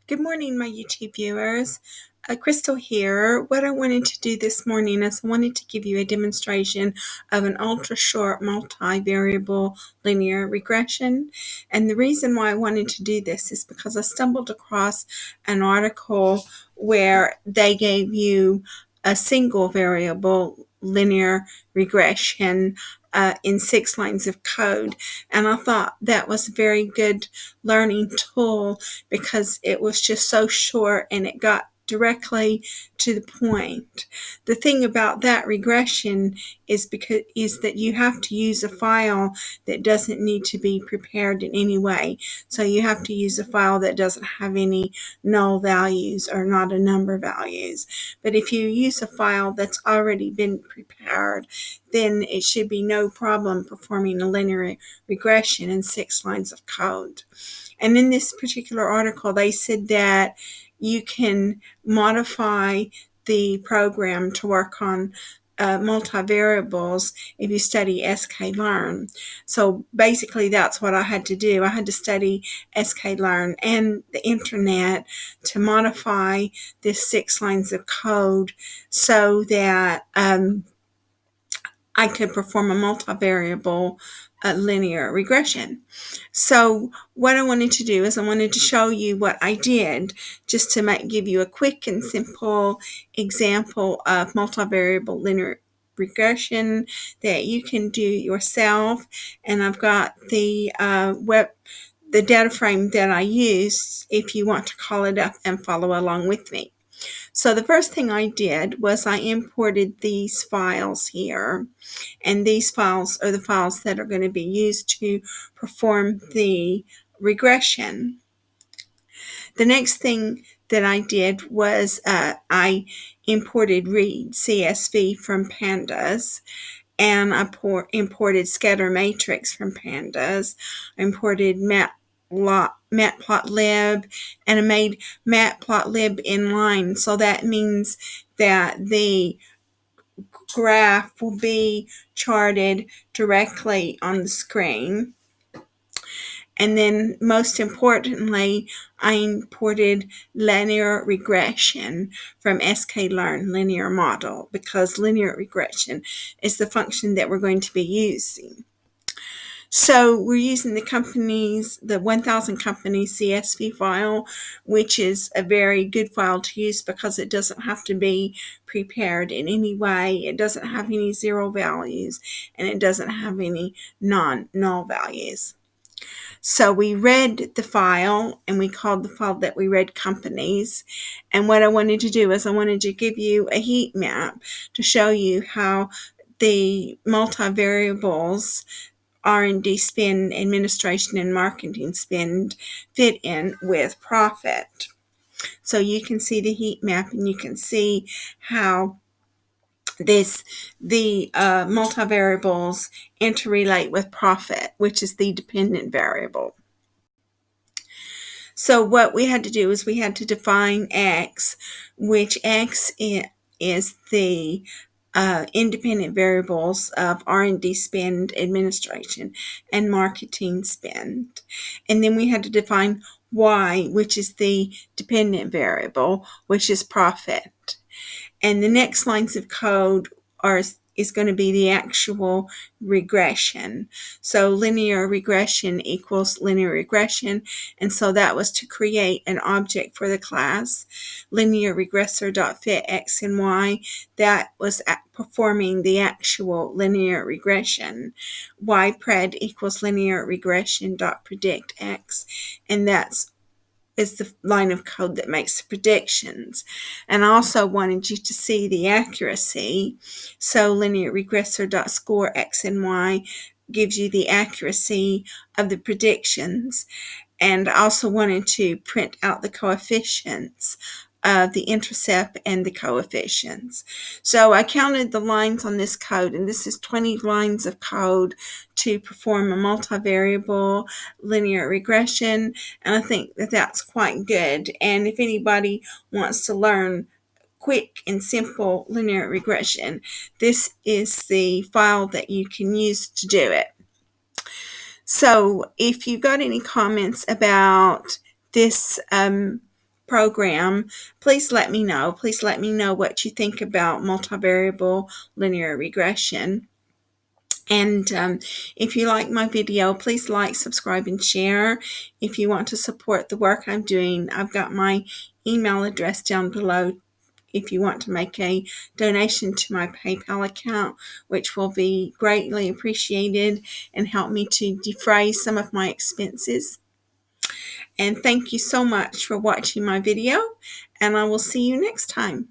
Good morning, my YouTube viewers. Crystal here. What I wanted to do this morning is I wanted to give you a demonstration of an ultra-short multivariable linear regression. And the reason why I wanted to do this is because I stumbled across an article where they gave you a single variable linear regression in 6 lines of code. And I thought that was a very good learning tool because it was just so short and it got directly to the point. The thing about that regression is that you have to use a file that doesn't need to be prepared in any way. So you have to use a file that doesn't have any null values or not a number values. But if you use a file that's already been prepared, then it should be no problem performing a linear regression in 6 lines of code. And in this particular article, they said that you can modify the program to work on multivariables if you study sklearn. So basically that's what I had to do. I had to study sklearn and the internet to modify this 6 lines of code so that I could perform a multivariable linear regression. So what I wanted to do is I wanted to show you what I did just to give you a quick and simple example of multivariable linear regression that you can do yourself. And I've got the data frame that I use if you want to call it up and follow along with me. So the first thing I did was I imported these files here, and these files are the files that are going to be used to perform the regression. The next thing that I did was I imported read CSV from pandas, and I imported scatter matrix from pandas. I imported matplotlib, and I made matplotlib inline. So that means that the graph will be charted directly on the screen. And then most importantly, I imported linear regression from sklearn linear model, because linear regression is the function that we're going to be using. So we're using the 1000 companies CSV file, which is a very good file to use because it doesn't have to be prepared in any way. It doesn't have any zero values, and it doesn't have any non-null values. So we read the file, and we called the file that we read companies. And what I wanted to do is I wanted to give you a heat map to show you how the multivariables R&D spend, administration, and marketing spend fit in with profit. So you can see the heat map, and you can see how the multivariables interrelate with profit, which is the dependent variable. So what we had to do is we had to define X, which X is the independent variables of R&D spend, administration, and marketing spend. And then we had to define Y, which is the dependent variable, which is profit. And the next lines of code is going to be the actual regression. So linear regression equals linear regression. And so that was to create an object for the class, linear regressor.fit x and y. That was performing the actual linear regression. Ypred equals linear regression.predict x. And that's is the line of code that makes the predictions. And I also wanted you to see the accuracy. So linear regressor.score x and y gives you the accuracy of the predictions. And I also wanted to print out the coefficients of the intercept and the coefficients. So I counted the lines on this code, and this is 20 lines of code to perform a multivariable linear regression, and I think that that's quite good. And if anybody wants to learn quick and simple linear regression, this is the file that you can use to do it. So if you've got any comments about this program, please let me know. Please let me know what you think about multivariable linear regression. And if you like my video, please like, subscribe, and share. If you want to support the work I'm doing, I've got my email address down below if you want to make a donation to my PayPal account, which will be greatly appreciated and help me to defray some of my expenses. And thank you so much for watching my video, and I will see you next time.